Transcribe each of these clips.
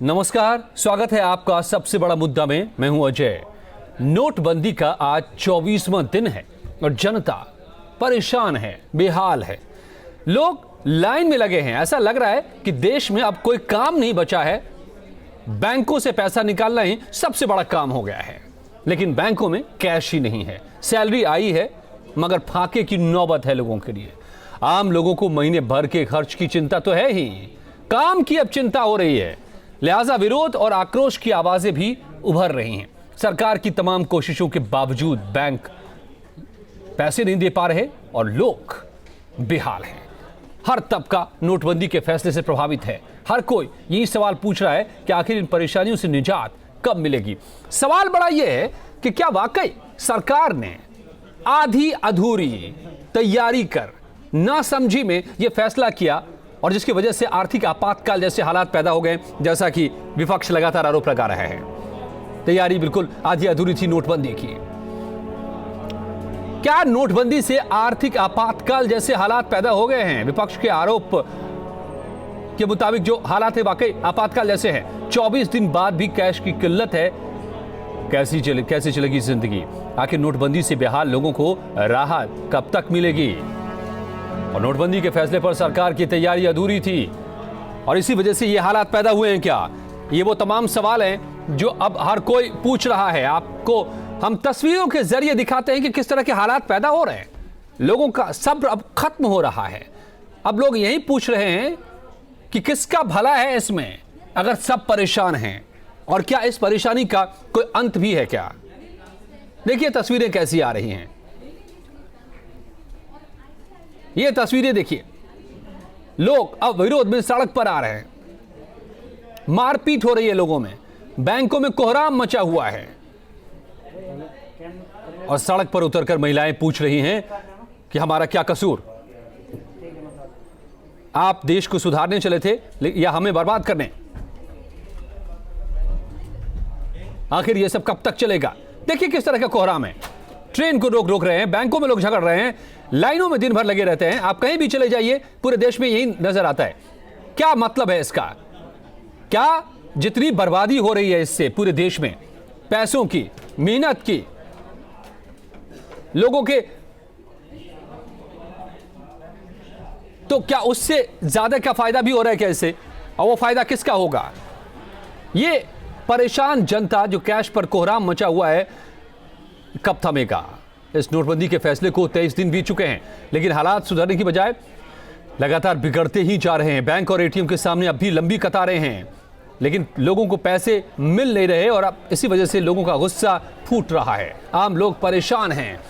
नमस्कार, स्वागत है आपका सबसे बड़ा मुद्दा में। मैं हूं अजय। नोटबंदी का आज 24वां दिन है और जनता परेशान है, बेहाल है। लोग लाइन में लगे हैं। ऐसा लग रहा है कि देश में अब कोई काम नहीं बचा है। बैंकों से पैसा निकालना ही सबसे बड़ा काम हो गया है, लेकिन बैंकों में कैश ही नहीं है। सैलरी आई है मगर फाके की नौबत है लोगों के लिए। आम लोगों को महीने भर के खर्च की चिंता तो है ही, काम की अब चिंता हो रही है। लिहाजा विरोध और आक्रोश की आवाजें भी उभर रही हैं। सरकार की तमाम कोशिशों के बावजूद बैंक पैसे नहीं दे पा रहे और लोग बेहाल हैं। हर तबका नोटबंदी के फैसले से प्रभावित है। हर कोई यही सवाल पूछ रहा है कि आखिर इन परेशानियों से निजात कब मिलेगी। सवाल बड़ा यह है कि क्या वाकई सरकार ने आधी अधूरी तैयारी कर नासमझी में यह फैसला किया और जिसकी वजह से आर्थिक आपातकाल जैसे हालात पैदा हो गए, जैसा कि विपक्ष लगातार आरोप लगा रहा है। तैयारी बिल्कुल आधी अधूरी थी नोटबंदी की। क्या नोटबंदी से आर्थिक आपातकाल जैसे हालात पैदा हो गए हैं? विपक्ष के आरोप के मुताबिक जो हालात है वाकई आपातकाल जैसे हैं। 24 दिन बाद भी कैश की किल्लत है। कैसे चलेगी जिंदगी? आखिर नोटबंदी से बेहाल लोगों को राहत कब तक मिलेगी? और नोटबंदी के फैसले पर सरकार की तैयारी अधूरी थी और इसी वजह से ये हालात पैदा हुए हैं क्या? ये वो तमाम सवाल हैं जो अब हर कोई पूछ रहा है। आपको हम तस्वीरों के जरिए दिखाते हैं कि किस तरह के हालात पैदा हो रहे हैं। लोगों का सब्र अब खत्म हो रहा है। अब लोग यही पूछ रहे हैं कि किसका भला है इसमें, अगर सब परेशान हैं, और क्या इस परेशानी का कोई अंत भी है क्या? देखिए तस्वीरें कैसी आ रही हैं। ये तस्वीरें देखिए, लोग अब विरोध में सड़क पर आ रहे हैं। मारपीट हो रही है लोगों में, बैंकों में कोहराम मचा हुआ है और सड़क पर उतरकर महिलाएं पूछ रही हैं कि हमारा क्या कसूर? आप देश को सुधारने चले थे या हमें बर्बाद करने? आखिर ये सब कब तक चलेगा? देखिए किस तरह का कोहराम है। ट्रेन को रोक रहे हैं, बैंकों में लोग झगड़ रहे हैं, लाइनों में दिन भर लगे रहते हैं। आप कहीं भी चले जाइए, पूरे देश में यही नजर आता है। क्या मतलब है इसका? क्या जितनी बर्बादी हो रही है इससे पूरे देश में, पैसों की, मेहनत की, लोगों के, तो क्या उससे ज्यादा क्या फायदा भी हो रहा है क्या इससे? और वो फायदा किसका होगा? ये परेशान जनता जो कैश पर कोहराम मचा हुआ है, कब थमेगा? इस नोटबंदी के फैसले को 23 दिन बीत चुके हैं, लेकिन हालात सुधरने की बजाय लगातार बिगड़ते ही जा रहे हैं। बैंक और एटीएम के सामने अब भी लंबी कतारें हैं, लेकिन लोगों को पैसे मिल नहीं रहे और अब इसी वजह से लोगों का गुस्सा फूट रहा है। आम लोग परेशान हैं।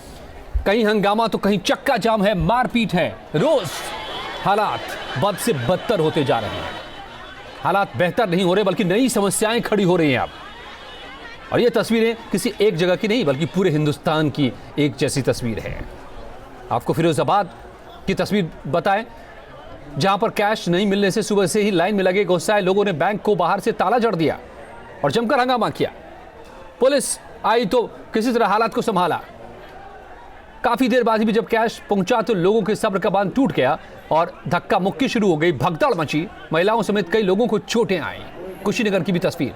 कहीं हंगामा तो कहीं चक्का जाम है, मारपीट है। रोज हालात बद से बदतर होते जा रहे हैं। हालात बेहतर नहीं हो रहे बल्कि नई समस्याएं खड़ी हो रही हैं अब। और ये तस्वीरें किसी एक जगह की नहीं बल्कि पूरे हिंदुस्तान की एक जैसी तस्वीर है। आपको फिरोजाबाद की तस्वीर बताएं, जहां पर कैश नहीं मिलने से सुबह से ही लाइन में लगे गुस्साए लोगों ने बैंक को बाहर से ताला जड़ दिया और जमकर हंगामा किया। पुलिस आई तो किसी तरह हालात को संभाला। काफी देर बाद भी जब कैश पहुंचा तो लोगों के सब्र का बांध टूट गया और धक्का मुक्की शुरू हो गई। भगदड़ मची, महिलाओं समेत कई लोगों को चोटें आई। कुशीनगर की भी तस्वीर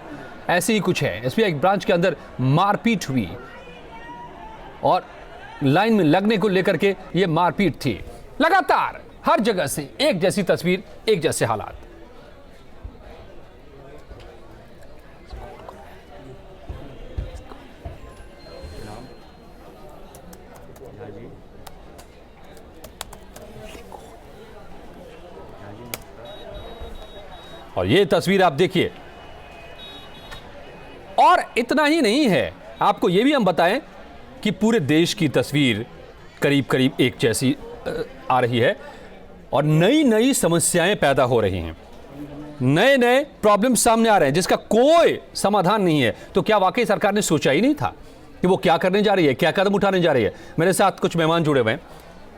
ऐसे ही कुछ है। एसबीआई ब्रांच के अंदर मारपीट हुई और लाइन में लगने को लेकर के ये मारपीट थी। लगातार हर जगह से एक जैसी तस्वीर, एक जैसे हालात। और ये तस्वीर आप देखिए। और इतना ही नहीं है, आपको यह भी हम बताएं कि पूरे देश की तस्वीर करीब करीब एक जैसी आ रही है और नई नई समस्याएं पैदा हो रही हैं। नए नए प्रॉब्लम सामने आ रहे हैं जिसका कोई समाधान नहीं है। तो क्या वाकई सरकार ने सोचा ही नहीं था कि वो क्या करने जा रही है, क्या कदम उठाने जा रही है? मेरे साथ कुछ मेहमान जुड़े हुए हैं।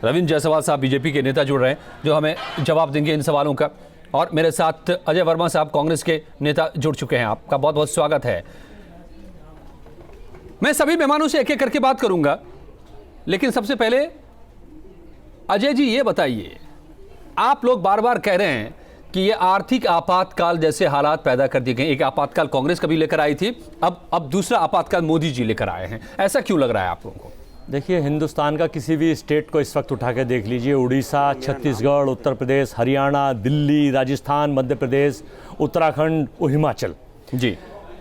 रविंद्र जायसवाल साहब बीजेपी के नेता जुड़ रहे हैं जो हमें जवाब देंगे इन सवालों का, और मेरे साथ अजय वर्मा साहब कांग्रेस के नेता जुड़ चुके हैं। आपका बहुत बहुत स्वागत है। मैं सभी मेहमानों से एक एक करके बात करूंगा, लेकिन सबसे पहले अजय जी ये बताइए, आप लोग बार बार कह रहे हैं कि ये आर्थिक आपातकाल जैसे हालात पैदा कर दिए गए। एक आपातकाल कांग्रेस कभी लेकर आई थी, अब दूसरा आपातकाल मोदी जी लेकर आए हैं। ऐसा क्यों लग रहा है आप लोगों को? देखिए, हिंदुस्तान का किसी भी स्टेट को इस वक्त उठा के देख लीजिए, उड़ीसा, छत्तीसगढ़, उत्तर प्रदेश, हरियाणा, दिल्ली, राजस्थान, मध्य प्रदेश, उत्तराखंड और हिमाचल जी,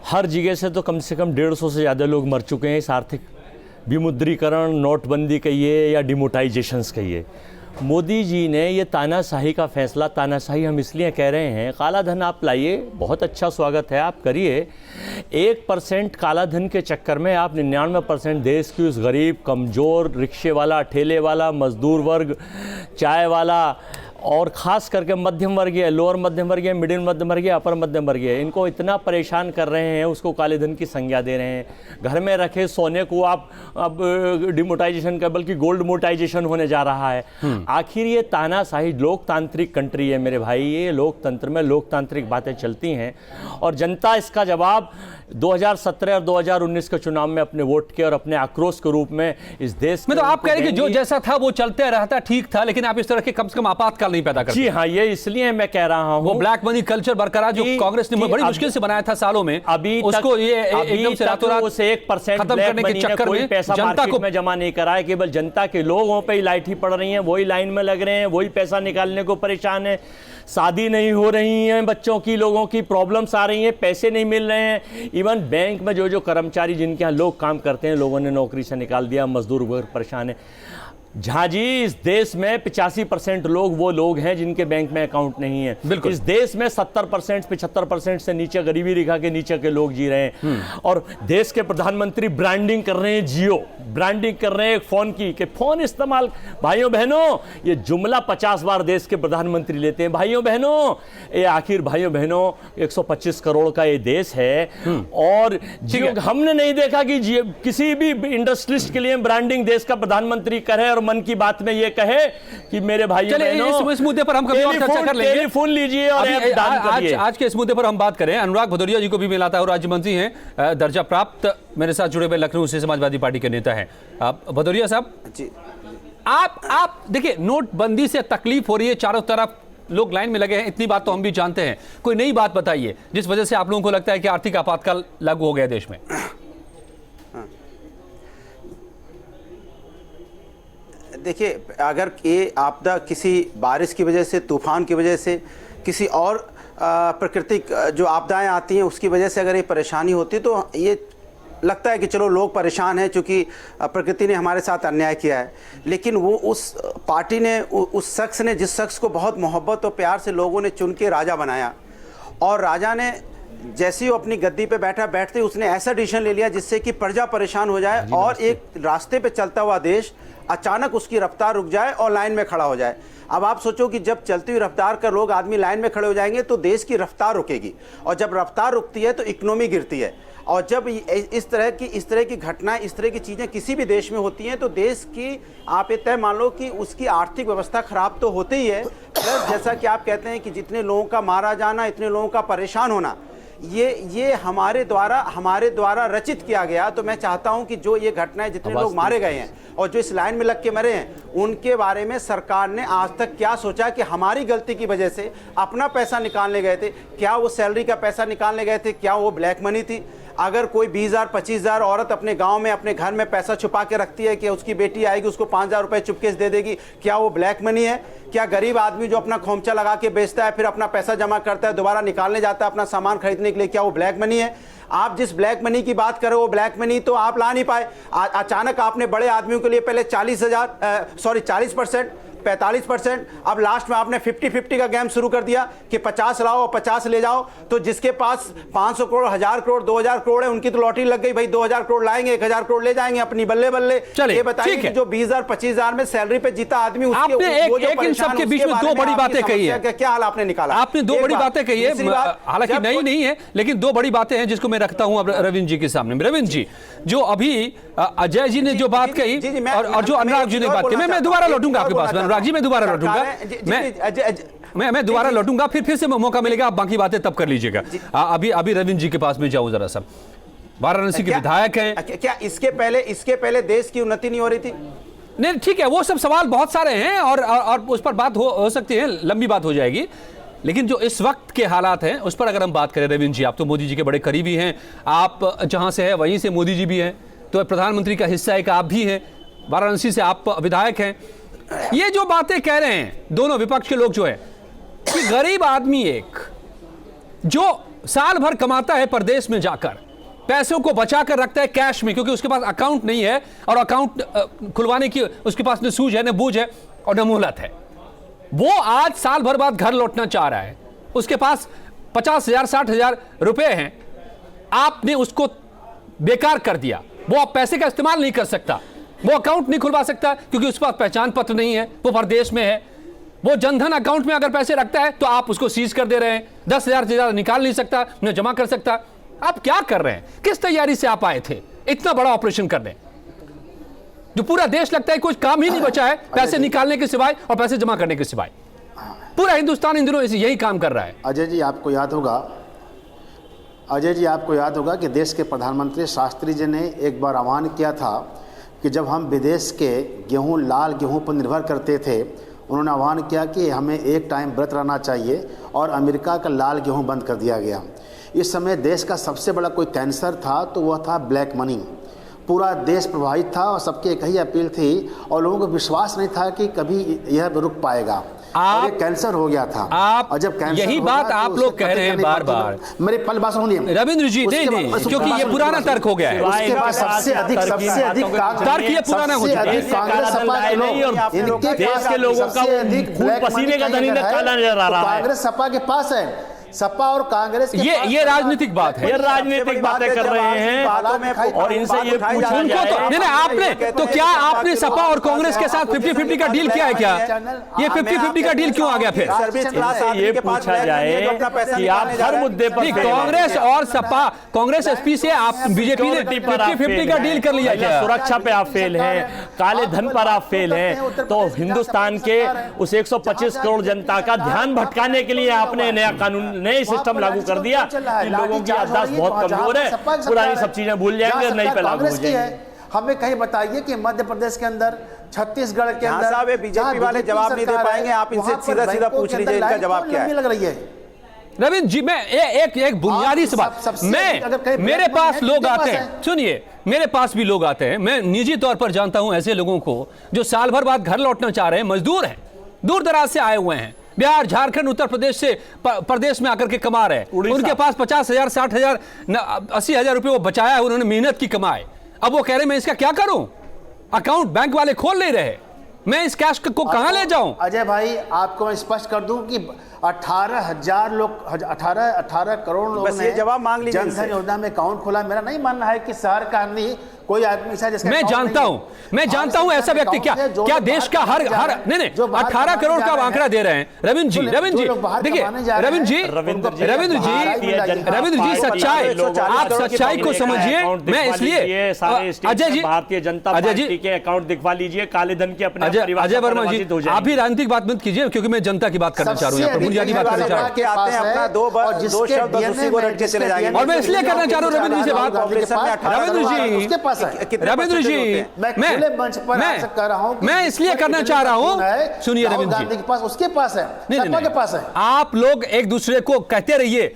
हर जगह से कम 150 से ज़्यादा लोग मर चुके हैं इस आर्थिक विमुद्रीकरण, नोटबंदी कहिए या डिमोटाइजेशंस कहिए। मोदी जी ने ये तानाशाही का फैसला, तानाशाही हम इसलिए कह रहे हैं, काला धन आप लाइए, बहुत अच्छा स्वागत है, आप करिए। 1% काला धन के चक्कर में आप 99% देश की उस गरीब, कमज़ोर, रिक्शे वाला, ठेले वाला, मजदूर वर्ग, चाय वाला और ख़ास करके मध्यम वर्गीय, लोअर मध्यम वर्गीय, मिडिल मध्यम वर्गीय, अपर मध्यम वर्गीय, इनको इतना परेशान कर रहे हैं, उसको काले धन की संज्ञा दे रहे हैं। घर में रखे सोने को आप अब डिमोटाइजेशन का, बल्कि गोल्ड मोटाइजेशन होने जा रहा है। आखिर ये तानाशाही लोकतांत्रिक कंट्री है मेरे भाई, ये लोकतंत्र में लोकतांत्रिक बातें चलती हैं और जनता इसका जवाब 2017 और 2019 के चुनाव में अपने वोट के और अपने आक्रोश के रूप में इस देश में। तो आप कह रहे हैं कि जो जैसा था वो चलते रहता, ठीक था, लेकिन आप इस तरह के कम से कम आपातकाल नहीं पैदा करते। जी हाँ, ये इसलिए मैं कह रहा हूँ, वो ब्लैक मनी कल्चर बरकरार जो कांग्रेस ने बड़ी मुश्किल से बनाया था सालों में, अभी उसको ये एकदम से रातों रात उसे 1% खत्म करने के चक्कर में पैसा मार्केट में जमा नहीं करा है। केवल जनता के लोगों पे ही लाठी पड़ रही है, वही लाइन में लग रहे हैं, वही पैसा निकालने को परेशान है। शादी नहीं हो रही है बच्चों की, लोगों की प्रॉब्लम्स आ रही हैं, पैसे नहीं मिल रहे हैं। इवन बैंक में जो कर्मचारी जिनके यहाँ लोग काम करते हैं, लोगों ने नौकरी से निकाल दिया, मजदूर वर्ग परेशान है। झाजी, इस देश में 85% लोग वो लोग हैं जिनके बैंक में अकाउंट नहीं है। बिल्कुल, इस देश में 70% 75% से नीचे, गरीबी रेखा के नीचे के लोग जी रहे हैं। और देश के प्रधानमंत्री ब्रांडिंग कर रहे हैं, जियो ब्रांडिंग कर रहे हैं एक फोन की, कि फोन इस्तेमाल, भाइयों बहनों, ये जुमला 50 बार देश के प्रधानमंत्री लेते हैं। भाइयों बहनों, ये आखिर भाइयों बहनों 125 करोड़ का ये देश है और जियो, हमने नहीं देखा कि किसी भी इंडस्ट्रिस्ट के लिए ब्रांडिंग देश का प्रधानमंत्री करे और मन की बात में ये कहे कि मेरे भाइयों बहनों, इस मुद्दे पर हम कभी और चर्चा कर लेंगे। टेलीफोन लीजिए और आज के इस मुद्दे पर हम बात करें। अनुराग भदौरिया जी को भी मिलाता है, और राज्य मंत्री हैं, दर्जा प्राप्त, मेरे साथ जुड़े हुए लखनऊ से समाजवादी पार्टी के नेता हैं। भदौरिया साहब जी, आप देखिए, नोटबंदी से तकलीफ हो रही है, चारों तरफ लोग लाइन में लगे हैं, इतनी बात तो हम भी जानते हैं। कोई नई बात बताइए जिस वजह से आप लोगों को लगता है कि आर्थिक आपातकाल लागू हो गया देश में। देखिए, अगर ये आपदा किसी बारिश की वजह से, तूफान की वजह से, किसी और प्राकृतिक जो आपदाएं आती हैं उसकी वजह से अगर ये परेशानी होती तो ये लगता है कि चलो लोग परेशान हैं क्योंकि प्रकृति ने हमारे साथ अन्याय किया है। लेकिन वो उस पार्टी ने, उस शख्स ने, जिस शख्स को बहुत मोहब्बत और प्यार से लोगों ने चुन के राजा बनाया, और राजा ने जैसे ही वो अपनी गद्दी पे बैठते उसने ऐसा डिसीजन ले लिया जिससे कि प्रजा परेशान हो जाए और एक रास्ते पे चलता हुआ देश अचानक उसकी रफ्तार रुक जाए और लाइन में खड़ा हो जाए। अब आप सोचो कि जब चलती हुई रफ्तार का लोग, आदमी लाइन में खड़े हो जाएंगे तो देश की रफ्तार रुकेगी, और जब रफ्तार रुकती है तो इकोनॉमी गिरती है। और जब इस तरह की घटनाएं, इस तरह की चीज़ें किसी भी देश में होती हैं तो देश की, आप ये तय मान लो कि उसकी आर्थिक व्यवस्था खराब तो होती ही है, प्लस जैसा कि आप कहते हैं कि जितने लोगों का मारा जाना, इतने लोगों का परेशान होना, ये हमारे द्वारा रचित किया गया। तो मैं चाहता हूं कि जो ये घटनाएं, जितने लोग मारे गए हैं और जो इस लाइन में लग के मरे हैं, उनके बारे में सरकार ने आज तक क्या सोचा कि हमारी गलती की वजह से अपना पैसा निकालने गए थे, क्या वो सैलरी का पैसा निकालने गए थे, क्या वो ब्लैक मनी थी? अगर कोई 20,000 25,000 औरत अपने गांव में, अपने घर में पैसा छुपा के रखती है कि उसकी बेटी आएगी उसको 5,000 रुपए चुपके से दे देगी, क्या वो ब्लैक मनी है? क्या गरीब आदमी जो अपना खोमचा लगा के बेचता है, फिर अपना पैसा जमा करता है, दोबारा निकालने जाता है अपना सामान खरीदने के लिए, क्या वो ब्लैक मनी है? आप जिस ब्लैक मनी की बात करो वो ब्लैक मनी तो आप ला नहीं पाए। अचानक आपने बड़े आदमियों के लिए पहले 40%, 45%, अब लास्ट में आपने 50-50 का गेम शुरू कर दिया कि 50 लाओ और 50 ले जाओ। तो जिसके पास 500 करोड़, 1000 करोड़, 2000 करोड़ है, उनकी तो लॉटरी लग गई भाई, 2000 करोड़ लाएंगे, 1000 करोड़ ले जाएंगे अपनी बल्ले बल्ले। ये बताइए कि जो 20,000 25,000 में सैलरी पे जीता आदमी, इन सबके बीच में दो बड़ी बातें कही है, क्या हाल आपने निकाला? आपने दो बड़ी बातें कही है, हालांकि नई नहीं है, लेकिन दो बड़ी बातें हैं जिसको मैं रखता हूं अब रविंद्र जी के सामने। रविंद्र जी, जो अभी अजय जी ने जो बात कही और जो अनुराग जी ने बात की, मैं दोबारा लौटूंगा आपके पास। अनुराग जी, मैं दोबारा लौटूंगा, मैं दोबारा लौटूंगा, फिर से मौका मिलेगा, आप बाकी बातें तब कर लीजिएगा। अभी रविंद्र जी के पास में जाऊं जरा सा। वाराणसी के विधायक हैं, क्या इसके पहले देश की उन्नति नहीं हो रही थी? नहीं, ठीक है, वो सब सवाल बहुत सारे हैं और उस पर बात हो सकती है, लंबी बात हो जाएगी। लेकिन जो इस वक्त के हालात हैं उस पर अगर हम बात करें, रविंद्र जी आप तो मोदी जी के बड़े करीबी हैं, आप जहां से हैं वहीं से मोदी जी भी हैं, तो प्रधानमंत्री का हिस्सा एक आप भी हैं, वाराणसी से आप विधायक हैं। ये जो बातें कह रहे हैं दोनों विपक्ष के लोग जो है कि गरीब आदमी एक जो साल भर कमाता है परदेश में जाकर, पैसों को बचा कर रखता है कैश में, क्योंकि उसके पास अकाउंट नहीं है और अकाउंट खुलवाने की उसके पास न सूझ है, न बूझ है और न मोहलत है, वो आज साल भर बाद घर लौटना चाह रहा है, उसके पास 50,000 60,000 रुपए हैं, आपने उसको बेकार कर दिया, वो अब पैसे का इस्तेमाल नहीं कर सकता, वो अकाउंट नहीं खुलवा सकता क्योंकि उसके पास पहचान पत्र नहीं है, वो परदेश में है, वो जनधन अकाउंट में अगर पैसे रखता है तो आप उसको सीज कर दे रहे हैं, 10,000 से ज्यादा निकाल नहीं सकता, न जमा कर सकता। आप क्या कर रहे हैं? किस तैयारी से आप आए थे इतना बड़ा ऑपरेशन करने, जो पूरा देश लगता है कुछ काम ही नहीं बचा है पैसे निकालने के सिवाय और पैसे जमा करने के सिवाय? पूरा हिंदुस्तान इन दिनों यही काम कर रहा है। अजय जी आपको याद होगा कि देश के प्रधानमंत्री शास्त्री जी ने एक बार आह्वान किया था कि जब हम विदेश के गेहूं, लाल गेहूं पर निर्भर करते थे, उन्होंने आह्वान किया कि हमें एक टाइम व्रत रहना चाहिए और अमेरिका का लाल गेहूं बंद कर दिया गया। इस समय देश का सबसे बड़ा कोई कैंसर था तो वह था ब्लैक मनी। पूरा देश प्रभावित था और सबकी एक ही अपील थी और लोगों को विश्वास नहीं था कि कभी यह रुक पाएगा। और ये कैंसर हो गया था। और जब कैंसर यही बात आप लोग कह रहे हैं बार बार। मेरी पहली बात सुनिए रविंद्र जी, नहीं क्योंकि ये पुराना तर्क हो गया है। उसके पास सबसे अधिक तर्क ये पुराना हो चुका है। कांग्रेस सपा के लोग, इनके देश के लोगों का खून पसीने का धनी काला नजर आ रहा है। कांग्रेस सपा के पास है, सपा और कांग्रेस के ये राजनीतिक बात है, ये राजनीतिक बातें कर रहे हैं और इनसे ये पूछा उनको तो नहीं, आपने तो क्या आपने सपा और कांग्रेस के साथ 50-50 का डील किया है क्या? ये 50-50 का डील क्यों आ गया फिर? ये पूछा जाए कि आप हर मुद्दे पर कांग्रेस और सपा, कांग्रेस एसपी से आप बीजेपी ने 50-50 का डील कर लिया क्या? सुरक्षा पे आप फेल हैं, काले धन पर आप फेल हैं, तो हिंदुस्तान के उस 125 करोड़ जनता का ध्यान भटकाने के लिए आपने नया कानून, नए सिस्टम लागू कर दिया कि लोगों की याददाश्त बहुत कमजोर है, पुरानी सब चीजें भूल जाएंगे, नई पे लागू हो जाएंगे। हमें कहीं बताइए कि मध्य प्रदेश के अंदर, छत्तीसगढ़ के अंदर साहब बीजेपी वाले जवाब नहीं दे पाएंगे, आप इनसे सीधा पूछ लीजिए इनका जवाब क्या है। लग रही है रविंद्र जी, मैं एक बुनियादी सवाल, मेरे पास लोग आते हैं, सुनिए, मेरे पास भी लोग आते हैं, मैं निजी तौर पर जानता हूं ऐसे लोगों को जो साल भर बाद घर लौटना चाह रहे हैं, मजदूर हैं, दूर दराज से आए हुए हैं, बिहार, झारखंड, उत्तर प्रदेश से प्रदेश में आकर के कमा रहे हैं, उनके पास 50,000 60,000 80,000 रुपए वो बचाया है, उन्होंने मेहनत की कमाए, अब वो कह रहे हैं मैं इसका क्या करूं? अकाउंट बैंक वाले खोल नहीं रहे, मैं इस कैश को कहां ले जाऊं? अजय भाई, आपको मैं स्पष्ट कर दूं कि 18,000 लोग, 18 करोड़ लोग ने जवाब मांग लीजिए जनधन योजना में अकाउंट खोला। मेरा नहीं मानना है कि शहर का नहीं कोई आदमी ऐसा जिसका मैं जानता हूं ऐसा व्यक्ति क्या देश का हर नहीं 18 करोड़ का आंकड़ा दे रहे हैं। रविंद्र जी देखिए, रविंद्र जी सच्चाई, आप सच्चाई को समझिए। मैं इसलिए अजय जी, भारतीय जनता पार्टी के अकाउंट दिखवा लीजिए, काले धन के अपने अजय वर्मा जी, आप भी राजनीतिक बात मत कीजिए क्योंकि मैं जनता की बात करना चाह रहा हूं, बुनियादी बात करना चाह रहा हूं, और मैं इसलिए करना चाह रहा हूं रविंद्र जी से बात। रविंद्र जी मैं इसलिए करना चाह रहा हूं, सुनिए रविंद्र जी, उसके पास है, सपा के पास है। आप लोग एक दूसरे को कहते रहिए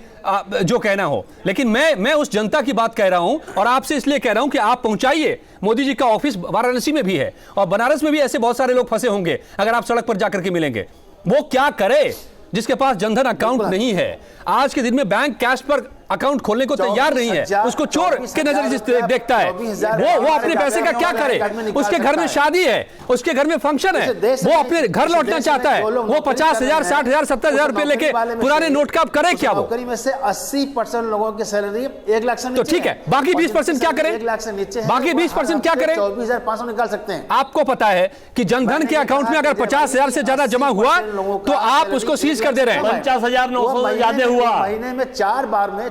जो कहना हो, लेकिन मैं उस जनता की बात कह रहा हूं और आपसे इसलिए कह रहा हूं कि आप पहुंचाइए। मोदी जी का ऑफिस वाराणसी में भी है और बनारस में भी ऐसे बहुत सारे लोग फंसे होंगे, अगर आप सड़क पर जाकर के मिलेंगे। वो क्या करे जिसके पास जनधन अकाउंट नहीं है? आज के दिन में बैंक कैश पर अकाउंट खोलने को तैयार नहीं है, उसको चोर के नजर से देखता है। वो अपने पैसे का क्या करे? उसके घर में शादी है, उसके घर में फंक्शन है, वो अपने घर लौटना चाहता है, वो 50,000 60,000 70,000 रुपए लेके पुराने नोट का करे क्या? वो में से 80% लोगों की सैलरी 1 लाख से नीचे, तो ठीक है, बाकी 20% क्या करें? 1 लाख से नीचे, बाकी 20% क्या करें? 24,500 निकाल सकते हैं। आपको पता है कि जनधन के अकाउंट में अगर 50,000 से ज्यादा जमा हुआ तो आप उसको सीज कर दे रहे हैं। 50,900 ज्यादा हुआ, महीने में 4 बार में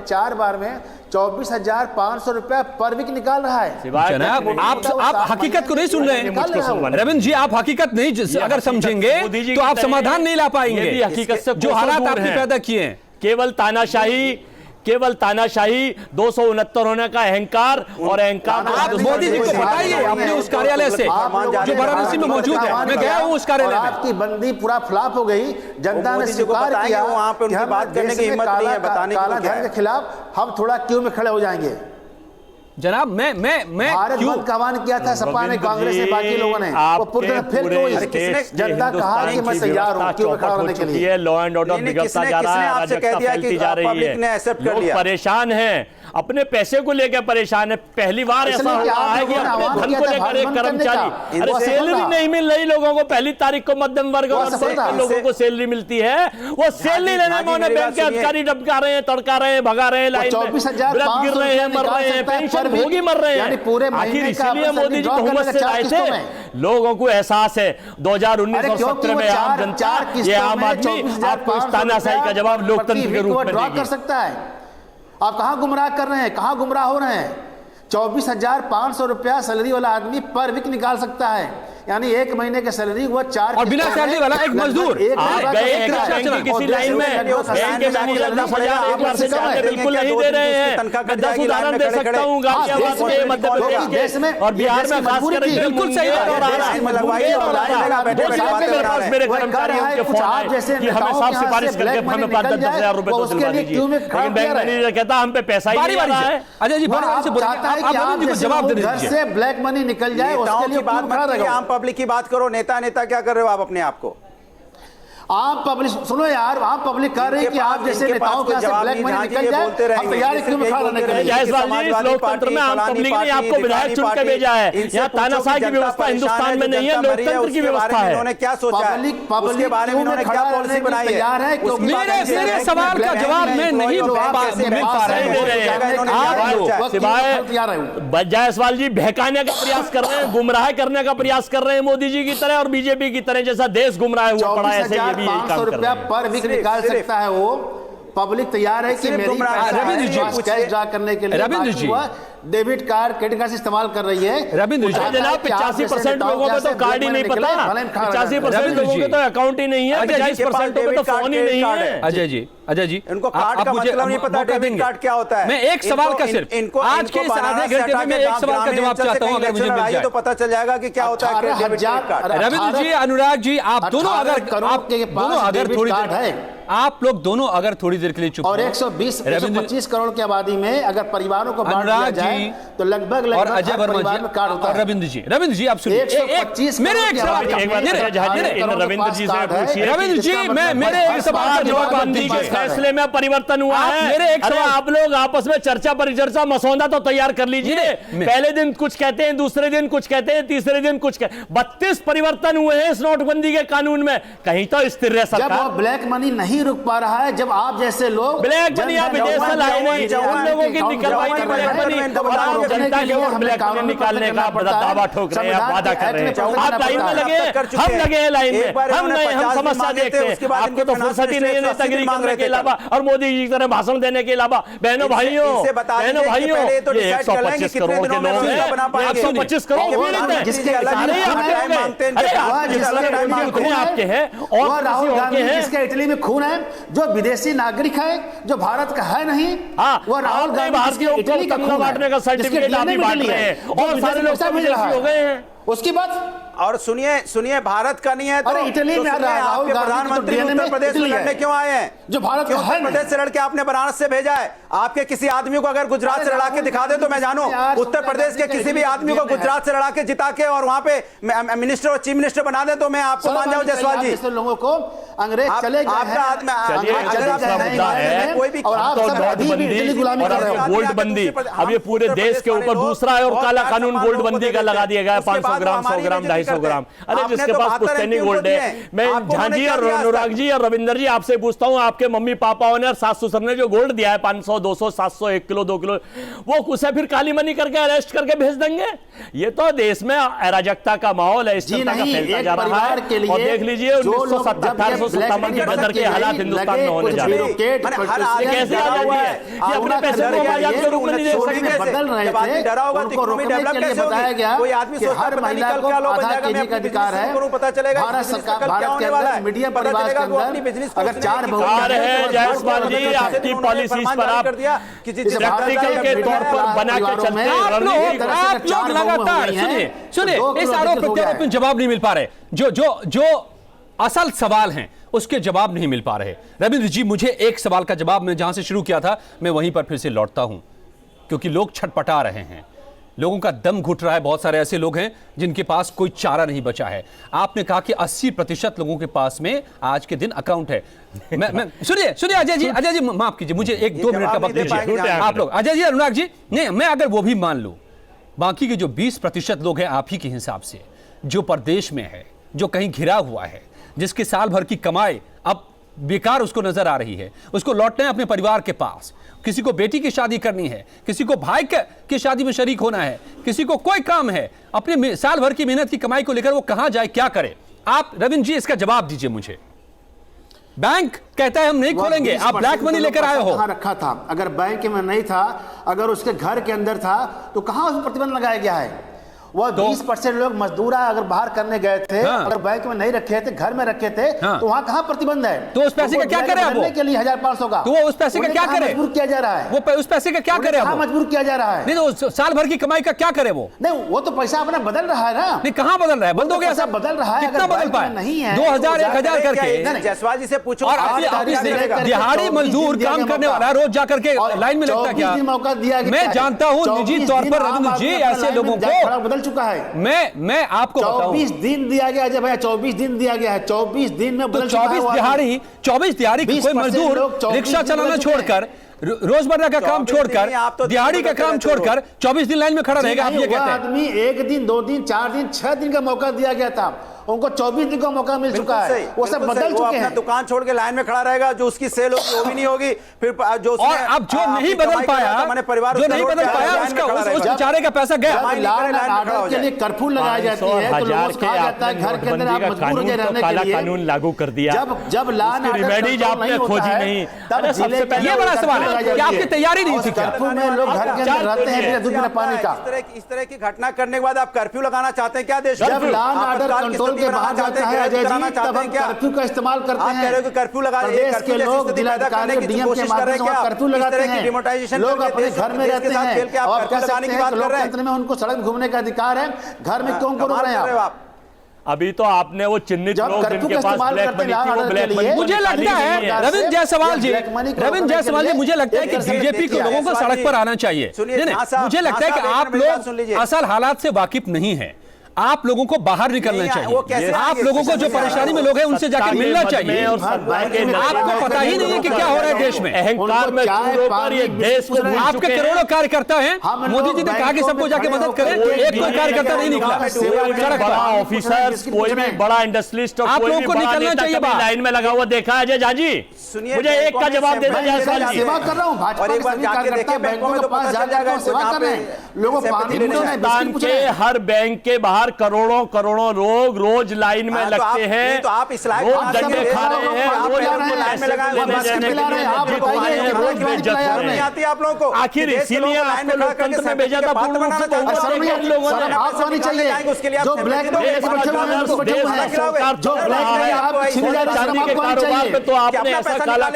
24,500 रुपया पर वीक निकाल रहा है। जनाब, आप हकीकत को नहीं सुन रहे हैं रविंद्र जी, आप हकीकत नहीं अगर समझेंगे तो आप समाधान नहीं ला पाएंगे। हकीकत से जो हालात आपने पैदा किए हैं, केवल तानाशाही केवल तानाशाही, 269 होने का अहंकार और अहंकार आप मोदी जी को हटाइए अपने उस कार्यालय से जो वाराणसी में मौजूद है। मैं गया हूं उस कार्यालय में। आपकी बंदी पूरा फ्लॉप हो गई। जनता ने स्वीकार किया वहां पे उनकी बात करने की हिम्मत नहीं है बताने काला धन के खिलाफ हम थोड़ा क्यों में खड़े हो जाएंगे। जनाब मैं भारत बंद का आह्वान किया था सपा ने, कांग्रेस ने, बाकी लोगों ने, वो पूरी तरह फिर जनता कहा कि मैं तैयार हूं क्यों खड़ा होने के लिए। लॉ एंड ऑर्डर बिगड़ता जा रहा है, अराजकता फैलती जा रही है, लोग परेशान हैं, अपने पैसे को लेकर परेशान है। पहली बार ऐसा हो रहा है कि अपने धन को लेकर एक कर्मचारी, अरे सैलरी नहीं मिल रही लोगों को, पहली तारीख को मध्यम वर्ग और लोगों को सैलरी मिलती है, वो सैलरी लेने में उन्हें बैंक के अधिकारी डबका रहे हैं, तड़का रहे हैं, भगा रहे हैं, लाइन में व्रत गिर रहे हैं, मर रहे हैं, पेंशन भोगी मर रहे हैं। आखिर इसीलिए मोदी जी बहुमत से लाए थे। लोगों को एहसास है 2019 और 17 में आम जनता, ये आम आदमी आपको इस तानाशाही का जवाब लोकतंत्र के रूप में देगी। कर सकता है। आप कहां गुमराह कर रहे हैं, कहां गुमराह हो रहे हैं। 24,500 रुपया सैलरी वाला आदमी पर वीक निकाल सकता है, यानी एक महीने की सैलरी वो 4 और बिना सैलरी वाला एक मजदूर आप गए किसी लाइन में, बैंक के मैनेजर 10,000 एक बार से ज्यादा बिल्कुल नहीं दे रहे हैं। मैं 10 उदाहरण दे सकता हूँ गाजियाबाद के, मध्य प्रदेश के और बिहार में खास कर बिल्कुल सही मेरे कर्मचारियों के फोन आए कि हमें साफ सिफारिश करके हमें 5-10,000 रुपए तो दिलवा दीजिए, लेकिन बैंक मैनेजर कहता हम पे पैसा ही नहीं आ रहा है। अजय जी जवाब दे घर से ब्लैक मनी निकल जाए उसके लिए बात खड़ा रहेगा। पब्लिक की बात करो, नेता क्या कर रहे हो आप अपने आप को? आप पब्लिक सुनो यार, आप पब्लिक कर रहे हैं कि आप जैसे नेताओं के ब्लैक मनी निकल जाए, हम तैयार क्यों में खड़ा रहने के लिए। जायसवाल जी, इस लोकतंत्र में आम पब्लिक ने आपको विधायक चुन के भेजा है। यहाँ तानाशाही की व्यवस्था हिंदुस्तान में नहीं है, लोकतंत्र की व्यवस्था है। उन्होंने क्या सोचा है, उसके बारे में उन्होंने क्या पॉलिसी बनाई है? तैयार है। मेरे सवाल का जवाब मैं नहीं मिल पा रहे। सिवाय जायसवाल जी बहकाने का प्रयास कर रहे हैं, गुमराह करने का प्रयास कर रहे हैं मोदी जी की तरह और बीजेपी की तरह, जैसा देश गुमराह हुआ पड़ा है। 500 रुपया पर वीक निकाल सकता है वो। पब्लिक तैयार है कि मेरी रविंद्र जी कैश ड्रा करने के लिए रविंद्र जी डेबिट कार्ड, क्रेडिट कार्ड इस्तेमाल कर रही है। रविंद्र जी जनाब 85% लोगों को तो कार्ड ही नहीं पता, 85% लोगों को तो अकाउंट ही नहीं है, 50% को तो फोन ही नहीं है। अजय जी इनको कार्ड का मतलब नहीं पता, डेबिट कार्ड क्या होता है। मैं एक सवाल का सिर्फ आज के इस आधे घंटे में मैं एक सवाल का जवाब चाहता हूं, अगर मुझे मिल जाए तो पता चल जाएगा कि क्या होता है डेबिट कार्ड। रविंद्र जी, अनुराग जी, आप दोनों अगर थोड़ी देर, आप लोग दोनों अगर थोड़ी देर के लिए चुप और 120-125 करोड़ की आबादी में अगर परिवारों को बांट दिया जाए तो लगभग और अजय वर्मा जी और रविंद्र जी आप सुनिए, 125 मेरे एक सवाल का रविंद्र जी से पूछिए। रविंद्र जी, मैं मेरे एक सवाल का जवाब दीजिए। फैसले में परिवर्तन हुआ है। मेरे एक अरे आप लोग आपस में चर्चा परिचर्चा मसौदा तो तैयार कर लीजिए। पहले दिन कुछ कहते हैं, दूसरे दिन कुछ कहते हैं, तीसरे दिन कुछ 32 परिवर्तन हुए हैं इस नोटबंदी के कानून में, कहीं तो स्थिर रह सकता है। जब ब्लैक मनी नहीं रुक पा रहा है, जब आप जैसे लोग ब्लैक मनी आप विदेश से लाए नहीं, उन लोगों की निकलवाई थी ब्लैक मनी, और आप जनता के ऊपर ब्लैक मनी निकालने का बड़ा दावा ठोक रहे हैं, आप वादा कर रहे हैं। आप लाइन में लगे, हम लगे हैं लाइन में, हम समस्या देखते हैं। आपको तो फुर्सत ही नहीं है नेतागिरी करने के अलावा और मोदी जी की तरह भाषण देने के अलावा। बहनों भाइयों, ये 125 करोड़ के लोग हैं, 125 करोड़ आपके हैं और राहुल गांधी जिसका इटली में खून है, जो विदेशी नागरिक है, जो भारत का है नहीं, वो राहुल गांधी इटली का खून बांटने का सर्टिफिकेट आप बांट रहे हैं और सारे लोग हो गए हैं। उसकी बात और सुनिए भारत का नहीं है तो इटली में राहुल प्रधानमंत्री उत्तर प्रदेश में लड़ने क्यों आए हैं? जो भारत का उत्तर प्रदेश से लड़के आपने बनारस से भेजा है। आपके किसी आदमी को अगर गुजरात से लड़ा के दिखा दे तो मैं जानूं, उत्तर प्रदेश के किसी भी आदमी को गुजरात से लड़ा के जिता के और वहां पे मिनिस्टर और चीफ मिनिस्टर बना दे तो मैं आपको मान जाऊं जायसवाल जी। लोगों को अंग्रेज चले गए, आपका कोई भी गोल्ड बंदी, अब ये पूरे देश के ऊपर दूसरा है और काला कानून गोल्ड बंदी का लगा दिया गया है, 500 ग्राम, 100 ग्राम, 250 ग्राम। अरे जिसके पास पुश्तैनी गोल्ड है। मैं झांझी और अनुराग जी और रविंदर जी आपसे पूछता हूं, आपके मम्मी पापाओं ने और सास ससुर ने जो गोल्ड दिया है 500, 200, 700, 1 किलो, 2 किलो, वो उसे फिर काली मनी करके अरेस्ट करके भेज देंगे? ये तो देश में अराजकता का माहौल है, इस तरह का फैलता जा रहा है। और देख लीजिए 1857 के बदर के हालात हिंदुस्तान में होने जा रहे हैं। कैसे आजादी है कि अपने पैसे को आजाद के रूप में नहीं दे सकते? बदल रहे थे, उनको रोकने के लिए बताया गया कि हर महिला को आधा कहने का अधिकार है। भारत सरकार, भारत के अंदर मीडिया परिवार के अंदर अगर 4 जायसवाल जी आपकी पॉलिसीज पर आप प्रैक्टिकल के तौर पर बना के चलते आप लोग लगातार सुनिए इस आरोप प्रत्यारोप में जवाब नहीं मिल पा रहे। जो असल सवाल हैं उसके जवाब नहीं मिल पा रहे। रविंद्र जी, मुझे एक सवाल का जवाब, मैं जहां से शुरू किया था मैं वहीं पर फिर से लौटता हूं, क्योंकि लोग छटपटा रहे हैं, लोगों का दम घुट रहा है। बहुत सारे ऐसे लोग हैं जिनके पास कोई चारा नहीं बचा है। आपने कहा कि 80% लोगों के पास में आज के दिन अकाउंट है। मैं सुनिए अजय जी माफ कीजिए, मुझे 1-2 मिनट का वक्त दीजिए आप लोग। अजय जी, अनुराग जी, नहीं, मैं अगर वो भी मान लूं, बाकी के जो 20% लोग हैं आप ही के हिसाब से, जो परदेश में है, जो कहीं घिरा हुआ है, जिसके साल भर की कमाई अब बेकार उसको नजर आ रही है, उसको लौटना है अपने परिवार के पास, किसी को बेटी की शादी करनी है, किसी को भाई की शादी में शरीक होना है, किसी को कोई काम है, अपने साल भर की मेहनत की कमाई को लेकर वो कहां जाए, क्या करे? आप रविंद्र जी इसका जवाब दीजिए मुझे। बैंक कहता है हम नहीं खोलेंगे, आप ब्लैक मनी लेकर आए हो। रखा था, अगर बैंक में नहीं था, अगर उसके घर के अंदर था, तो कहां उस पर प्रतिबंध लगाया गया है? वो 20% लोग मजदूरा अगर बाहर करने गए थे, अगर बैंक में नहीं रखे थे, घर में रखे थे, तो वहां कहां प्रतिबंध है? तो उस पैसे का क्या करे? वो के लिए 1500 का, तो वो उस पैसे का क्या करे? मजबूर किया जा रहा है। वो उस पैसे का क्या करे? मजबूर किया जा रहा है। नहीं तो साल भर की कमाई का क्या करे? वो नहीं, वो तो पैसा अपना बदल रहा है ना। नहीं, कहां बदल रहा है? बंद हो गया सब, बदल रहा है। कितना बदल पाए? नहीं है 2000 1000 करके। जायसवाल जी से पूछो, और दिहाड़ी मजदूर काम करने वाला रोज जाकर के लाइन में लगता क्या? मौका दिया। मैं जानता हूं निजी तौर पर रविंद्र जी, ऐसे लोगों को बदल चुका है। मैं आपको 24 दिन दिया गया है भैया, 24 दिन दिया गया है। 24 दिन में बदल चुका है। 24 दिहाड़ी कोई मजदूर रिक्शा चलाना छोड़कर, रोजमर्रा का काम छोड़कर, दिहाड़ी का काम छोड़कर 24 दिन लाइन में खड़ा रहेगा, आप ये कहते हैं? आदमी 1 दिन, 2 दिन, 4 दिन, 6 दिन का मौका दिया गया था, उनको 24 दिन का मौका मिल चुका है। वो सब बदल चुके हैं। दुकान छोड़ के लाइन में खड़ा रहेगा, जो उसकी सेल होगी वो भी नहीं होगी। फिर जो और अब जो नहीं बदल पाया, उसका उस बेचारे का पैसा गया। के लिए कर्फ्यू लगाई जाती है तो लोगों को कहा जाता है घर के अंदर आप मजबूर हो रहने के लिए। कानून लागू कर दिया, जब लान रेमेडीज आपने खोजी नहीं, तब सबसे पहले ये बड़ा सवाल है कि आपकी तैयारी नहीं थी क्या? कर्फ्यू में लोग घर के अंदर रहते हैं बिना दूध बिना पानी का। इस तरह की घटना करने के बाद आप कर्फ्यू लगाना चाहते हैं क्या? देश जब लॉ एंड ऑर्डर कंट्रोल के बाहर जाता है अजय जी, तब हम कर्फ्यू का इस्तेमाल करते हैं। कह रहे हो कि कर्फ्यू लगा, प्रदेश के लोग जिलाधिकारी डीएम के माध्यम से कर्फ्यू लगाते हैं। लोग अपने घर में रहते हैं और कह सकते हैं कि लोकतंत्र में उनको सड़क घूमने का अधिकार है, घर में क्यों रोक रहे हैं आप? अभी तो आपने वो चिन्हित लोग जिनके पास ब्लैक मनी थी, वो ब्लैक मनी मुझे लगता है रविंद्र जायसवाल जी, मुझे लगता है कि बीजेपी के लोगों को सड़क पर आना चाहिए। मुझे लगता है कि आप लोग असल हालात से वाकिफ नहीं है, आप लोगों को बाहर निकलना चाहिए। आप लोगों को जो परेशानी में लोग हैं उनसे जाकर मिलना चाहिए। आपको पता ही नहीं है कि क्या हो रहा है देश में। अहंकार में ये देश को आपके करोड़ों कार्यकर्ता हैं, मोदी जी ने कहा कि सबको जाके मदद करें, एक कोई कार्यकर्ता नहीं निकला। बड़ा ऑफिसर्स, कोई भी बड़ा इंडस्ट्रियलिस्ट, आप लोगों को निकलना चाहिए बाहर। लाइन में लगा हुआ देखा है अजय जी? मुझे एक का जवाब दे दीजिए। सेवा कर रहा हूं, भाजपा के सभी कार्यकर्ता बैंकों के पास जाकर सेवा कर रहे हैं। लोगों को पानी हिंदुस्तान के हर बैंक के बाहर करोड़ों लोग रोज लाइन में लगते हैं, तो आप इस लाइन रोज दंगे खा रहे हैं, रोज लाइन में लगा नहीं आती आप लोगों को। आखिर इसीलिए आपको लोकतंत्र में भेजा था पूर्ण रूप से। उसके लिए जो ब्लैक चांदी के कारोबार पे तो आपने ऐसा काला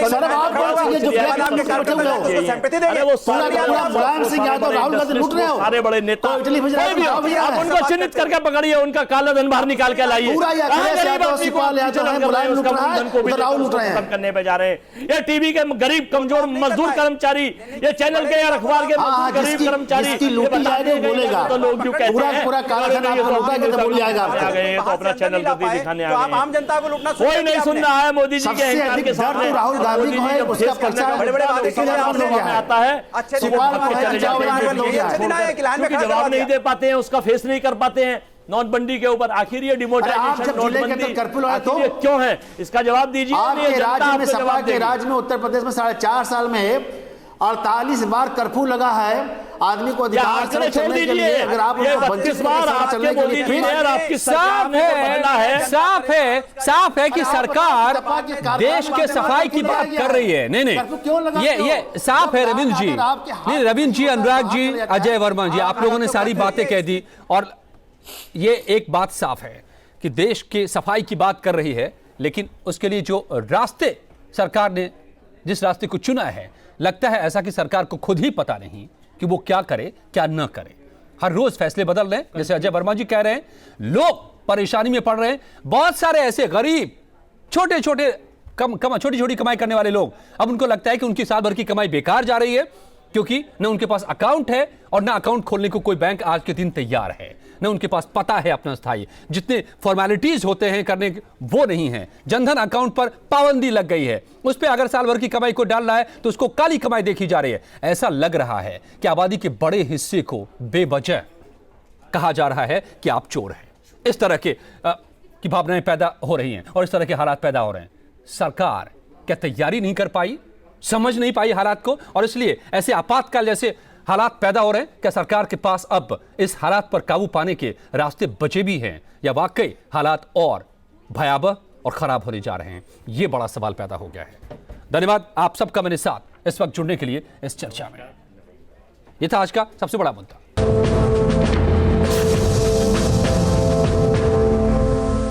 सारे बड़े नेता उनको चिन्हित करके पकड़िए, उनका काला धन बाहर निकाल के लाइए। करने पे जा रहे हैं ये टीवी के गरीब कमजोर मजदूर कर्मचारी, ये चैनल के या अखबार के गरीब कर्मचारी बोलेगा तो लोग क्यों कहते हैं तो अपना चैनल दिखाने आ गए। आम जनता को लूटना कोई नहीं सुन रहा है मोदी जी के अहंकार के सामने। राहुल गांधी को है, उसका प्रचार बड़े-बड़े आता है, जवाब नहीं दे पाते हैं, उसका फेस नहीं कर पाते हैं नोटबंदी के ऊपर। आखिर ये डिमोनेटाइजेशन, नोटबंदी क्यों है, इसका जवाब दीजिए। आपके राज्य में, सपा के राज्य में उत्तर प्रदेश में 4.5 साल में 48 बार कर्फ्यू लगा है। आदमी को अधिकार छोड़ दीजिए, अगर आप 32 बार आपके मोदी जी ने आपकी साफ है कि सरकार देश के सफाई की बात कर रही है। नहीं ये साफ है रविंद्र जी, नहीं रविंद्र जी, अनुराग जी, अजय वर्मा जी, आप लोगों ने सारी बातें कह दी और ये एक बात साफ है कि देश की सफाई की बात कर रही है, लेकिन उसके लिए जो रास्ते सरकार ने जिस रास्ते को चुना है, लगता है ऐसा कि सरकार को खुद ही पता नहीं कि वो क्या करे क्या न करे। हर रोज फैसले बदल रहे हैं। जैसे अजय वर्मा जी कह रहे हैं, लोग परेशानी में पड़ रहे हैं। बहुत सारे ऐसे गरीब छोटे छोटे छोटी छोटी कमाई करने वाले लोग, अब उनको लगता है कि उनकी साल भर की कमाई बेकार जा रही है, क्योंकि न उनके पास अकाउंट है और न अकाउंट खोलने को कोई बैंक आज के दिन तैयार है, न उनके पास पता है अपना स्थायी, जितने फॉर्मेलिटीज होते हैं करने वो नहीं है। जनधन अकाउंट पर पाबंदी लग गई है, उस पर अगर साल भर की कमाई को डाल रहा है तो उसको काली कमाई देखी जा रही है। ऐसा लग रहा है कि आबादी के बड़े हिस्से को बेवजह कहा जा रहा है कि आप चोर हैं। इस तरह के की भावनाएं पैदा हो रही हैं और इस तरह के हालात पैदा हो रहे हैं। सरकार क्या तैयारी नहीं कर पाई, समझ नहीं पाई हालात को, और इसलिए ऐसे आपातकाल जैसे हालात पैदा हो रहे हैं? क्या सरकार के पास अब इस हालात पर काबू पाने के रास्ते बचे भी हैं, या वाकई हालात और भयावह और खराब होने जा रहे हैं? यह बड़ा सवाल पैदा हो गया है। धन्यवाद आप सबका मेरे साथ इस वक्त जुड़ने के लिए इस चर्चा में। यह था आज का सबसे बड़ा मुद्दा।